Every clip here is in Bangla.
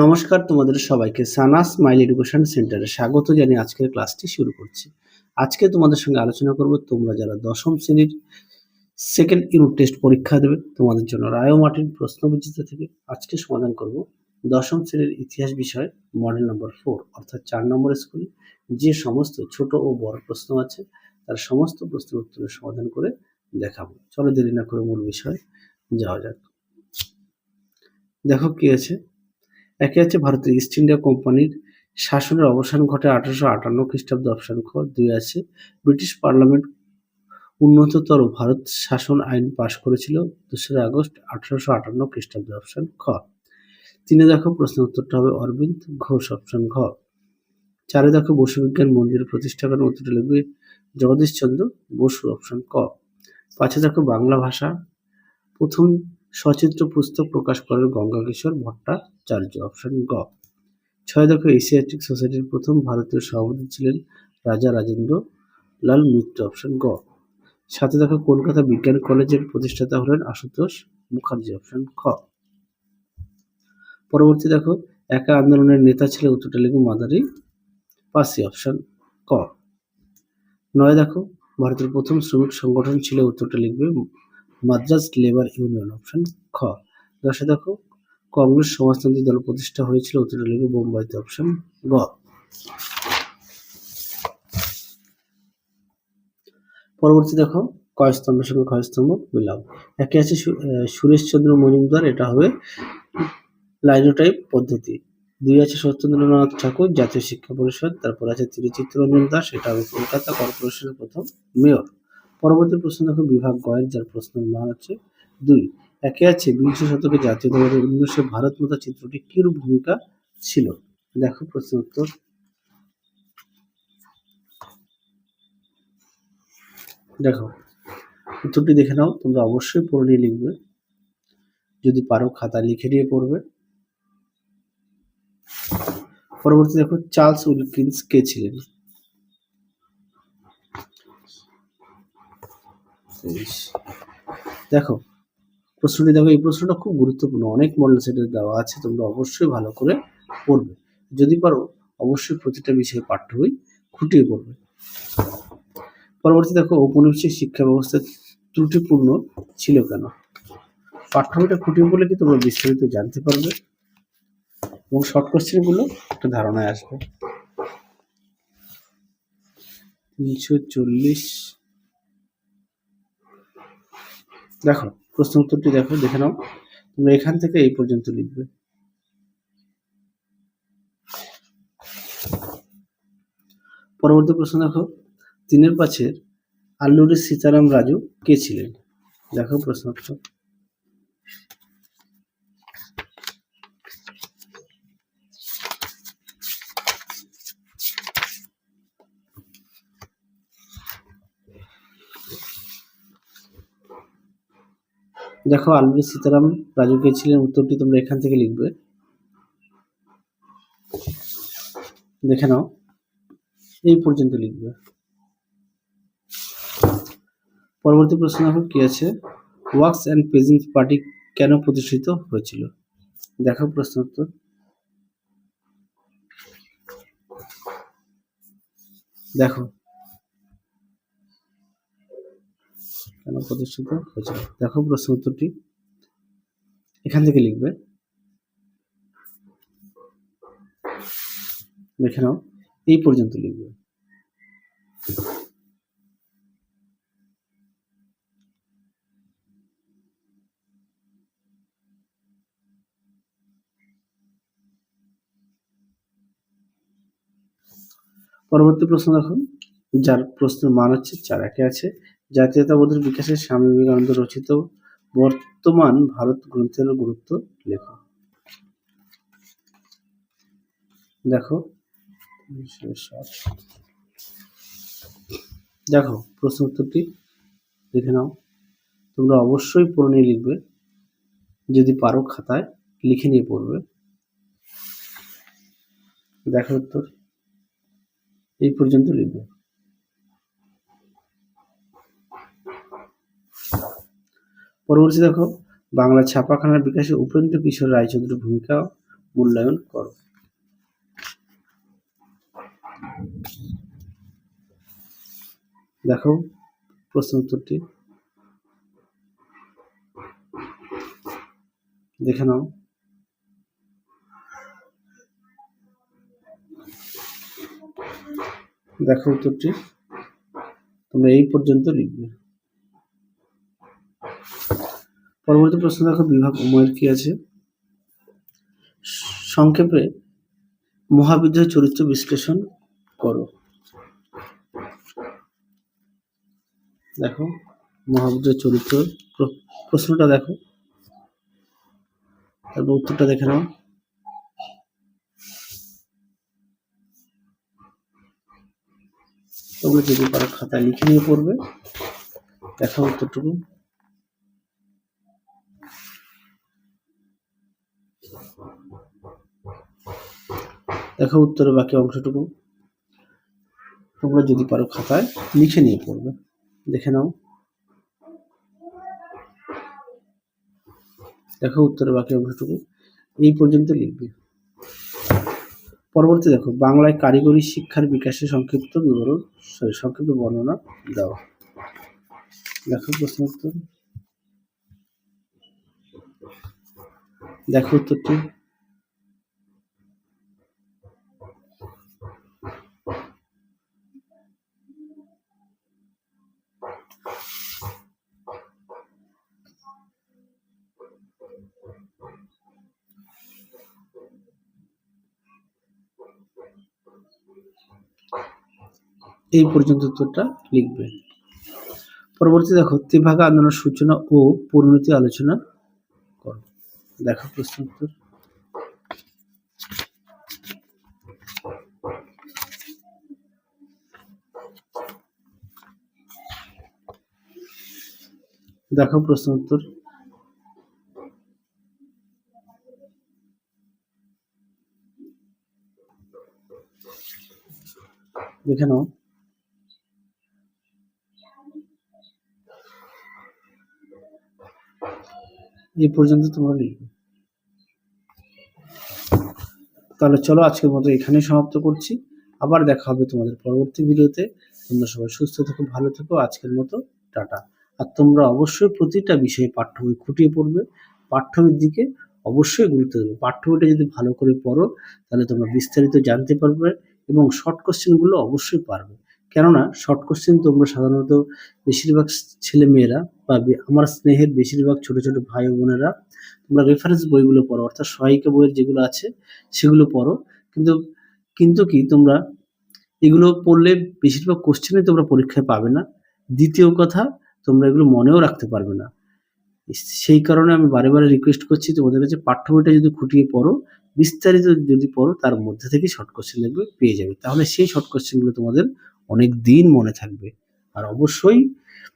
নমস্কার তোমাদের সবাইকে সানা স্মাইল এডুকেশন সেন্টারে স্বাগত জানিয়ে আজকের ক্লাসটি শুরু করছি। আজকে তোমাদের সঙ্গে আলোচনা করব তোমরা যারা দশম শ্রেণীর সেকেন্ড ইউনিট টেস্ট পরীক্ষা দেবে তোমাদের জন্য রায় ও মার্টিন প্রশ্নবিচিত্র থেকে আজকে সমাধান করব দশম শ্রেণীর ইতিহাস বিষয় মডেল নম্বর 4 অর্থাৎ 4 নম্বরের স্কুলে যে সমস্ত ছোট ও বড় প্রশ্ন আছে তার সমস্ত প্রশ্নের উত্তরের সমাধান করে দেখাবো। চলো দেরি না করে মূল বিষয়ে যাওয়া যাক। দেখো কি আছে। একে আছে ভারতের ইস্ট ইন্ডিয়া কোম্পানির শাসনের অবসান ঘটে 1858 খ্রিস্টাব্দে অপশন খ। 2 আছে ব্রিটিশ পার্লামেন্ট উন্নততর ভারত শাসন আইন পাশ করেছিল 2রা আগস্ট 1858 খ্রিস্টাব্দে অপশন খ। 3 দেখো প্রশ্ন উত্তরটা হবে অরবিন্দ ঘোষ অপশন ঘ। 4 দেখো বসু বিজ্ঞান মন্দির প্রতিষ্ঠা করেন উত্তরটা লিখবে জগদীশ চন্দ্র বসু অপশন ক। 5 দেখো বাংলা ভাষা প্রথম সচিত্র পুস্তক প্রকাশ করেন গঙ্গা কিশোর ভট্টাচার্য অপশন গ। 6 দেখো এশিয়াটিক সোসাইটির প্রথম ভারতীয় সভাপতি ছিলেন রাজা রাজেন্দ্র লাল মিত্র অপশন গ। 7 দেখো কলকাতা বিজ্ঞান কলেজের প্রতিষ্ঠাতা হলেন আশুতোষ মুখার্জি অপশন খ। পরবর্তী দেখো একা আন্দোলনের নেতা ছিলেন উত্তরটা লিখবে মাদারি পাসি অপশন ক। 9 দেখো ভারতের প্রথম শ্রমিক সংগঠন ছিল উত্তরটা লিখবে মাদ্রাজ লেবার ইউনিয়ন অপশন খ। 10 দেখো কংগ্রেস সমাজতান্ত্রিক দল প্রতিষ্ঠা হয়েছিল উত্তরটা লিখবে বোম্বাইতে অপশন গ। পরবর্তী দেখো কয় স্তম্ভের সঙ্গে ক্ষয় স্তম্ভ মিলাও। একে আছে সুরেশচন্দ্র মজুমদার, এটা হবে লাইনোটাইপ পদ্ধতি। 2 আছে সত্যেন্দ্রনাথ ঠাকুর জাতীয় শিক্ষা পরিষদ। তারপর আছে চিত্তরঞ্জন দাস, এটা হবে কলকাতা কর্পোরেশনের প্রথম মেয়র। পরবর্তী প্রশ্ন দেখো বিভাগ গয়ের, যার প্রশ্নের মান হচ্ছে 2। একে আছে বিংশ শতকে জাতীয়তাবাদের উন্মেষে ভারত মাতা চিত্রটি কিরূপ ভূমিকা ছিল। দেখো প্রশ্ন উত্তর। দেখো উত্তরটি দেখে নাও, তোমরা অবশ্যই পড়ে নিয়ে লিখবে, যদি পারো খাতা লিখে নিয়ে পড়বে। পরবর্তী দেখো চার্লস উইলকিন্স কে ছিলেন। দেখো প্রশ্নটি দেখো, এই প্রশ্নটা খুব গুরুত্বপূর্ণ, অনেক মডেল সেটে দেওয়া আছে, তোমরা অবশ্যই ভালো করে পড়বে, যদি পারো অবশ্যই প্রতিটা বিষয়ে পাঠ্য বই খুঁটিয়ে পড়বে। পরবর্তী দেখো ঔপনিবেশিক শিক্ষা ব্যবস্থা ত্রুটিপূর্ণ ছিল কেন। পাঠ্য বইটা খুঁটিয়ে পড়লে কি তোমরা বিস্তারিত জানতে পারবে এবং শর্ট কোশ্চেন গুলো একটা ধারণায় আসবে। 340 দেখো প্রশ্ন উত্তরটি দেখে নাও, তোমরা এখান থেকে এই পর্যন্ত লিখবে। পরবর্তী প্রশ্ন দেখো 3-এর 5-এর আল্লুরি সীতারাম রাজু কে ছিলেন। দেখো প্রশ্ন উত্তর। দেখো আল্লুরি সীতারাম রাজু কে ছিলেন, উত্তরটি তোমরা এখান থেকে লিখবে, দেখে নাও এই পর্যন্ত লিখবে। পরবর্তী প্রশ্ন দেখো কি আছে, ওয়ার্কস অ্যান্ড পেজেন্টস পার্টি কেন প্রতিষ্ঠিত হয়েছিল। দেখো প্রশ্ন উত্তর। দেখো কেন প্রতিষ্ঠিত হয়েছিল, দেখো প্রশ্ন উত্তরটি এখান থেকে লিখবে, দেখে নাও এই পর্যন্ত লিখবে। পরবর্তী প্রশ্ন দেখো, যার প্রশ্নের মান হচ্ছে 4। একে আছে জাতীয়তাবোধের বিকাশে স্বামী বিবেকানন্দ রচিত বর্তমান ভারত গ্রন্থের গুরুত্ব লেখো। দেখো দেখো প্রশ্ন উত্তরটি দেখে নাও, তোমরা অবশ্যই পড়ে নিয়ে লিখবে, যদি পারো খাতায় লিখে নিয়ে পড়বে। দেখো উত্তর এই পর্যন্ত লিখবে। পরবর্তী দেখো বাংলা ছাপাখানার বিকাশে উপেন্দ্র কিশোর রায়চৌধুরীর ভূমিকা মূল্যায়ন করো। দেখো প্রশ্ন উত্তরটি দেখে নাও। দেখো উত্তরটি, তোমরা এই পর্যন্ত লিখবে। পরবর্তী প্রশ্ন দেখো, বিভাগ উময়ের কি আছে? সংক্ষেপে মহাবিদ্যালয় চরিত্র বিশ্লেষণ করো। দেখো মহাবিদ্যালয় চরিত্র প্রশ্নটা দেখো, তারপর উত্তরটা দেখে নাও। তোমরা যদি পারো খাতায় লিখে নিয়ে পড়বে। দেখো উত্তরটুকু। দেখো উত্তরের বাকি অংশটুকু তোমরা যদি পারো খাতায় লিখে নিয়ে পড়বে। দেখে নাও। দেখো উত্তরের বাকি অংশটুকু এই পর্যন্ত লিখবে। পরবর্তী দেখো, বাংলায় কারিগরি শিক্ষার বিকাশের সংক্ষিপ্ত বর্ণনা দাও। দেখো প্রশ্ন উত্তর, দেখো উত্তরটি। এই পর্যন্ত উত্তরটা লিখবে। পরবর্তী দেখো, ত্রিভাগা আন্দোলনের সূচনা ও পরিণতি আলোচনা করো। দেখো প্রশ্ন উত্তর, দেখো প্রশ্ন উত্তর। দেখে নাও। এই পর্যন্ত তোমরা লিখবে। তাহলে চলো আজকের মতো এখানেই সমাপ্ত করছি। আবার দেখা হবে তোমাদের পরবর্তী ভিডিওতে। তোমরা সবাই সুস্থ থেকো, ভালো থেকো। আজকের মতো টাটা। আর তোমরা অবশ্যই প্রতিটা বিষয়ে পাঠ্য বই খুঁটিয়ে পড়বে, পাঠ্য বইয়ের দিকে অবশ্যই গুরুত্ব দেবে। পাঠ্য বইটা যদি ভালো করে পড়ো তাহলে তোমরা বিস্তারিত জানতে পারবে এবং শর্ট কোশ্চেনগুলো অবশ্যই পারবে। কেননা শর্ট কোশ্চেন তোমরা সাধারণত বেশিরভাগ ছেলে মেয়েরা বা আমার স্নেহের বেশিরভাগ ছোট ছোট ভাই বোনেরা তোমরা রেফারেন্স বইগুলো পড়ো, অর্থাৎ সহায়িকা বইয়ের যেগুলো আছে সেগুলো পড়ো। কিন্তু কিন্তু কি তোমরা এগুলো পড়লে বেশিরভাগ কোশ্চেনই তোমরা পরীক্ষায় পাবে না। দ্বিতীয় কথা, তোমরা এগুলো মনেও রাখতে পারবে না। সেই কারণে আমি বারে বারে রিকোয়েস্ট করছি তোমাদের কাছে, পাঠ্য বইটা যদি খুঁটিয়ে পড়ো, বিস্তারিত যদি পড়ো, তার মধ্যে থেকে শর্ট কোশ্চেন দেখবে পেয়ে যাবে। তাহলে সেই শর্ট কোশ্চেনগুলো তোমাদের অনেক দিন মনে থাকবে। আর অবশ্যই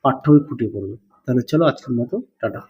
পাঠ্য বই খুঁটিয়ে পড়বে। তাহলে চলো আজকের মতো টাটা।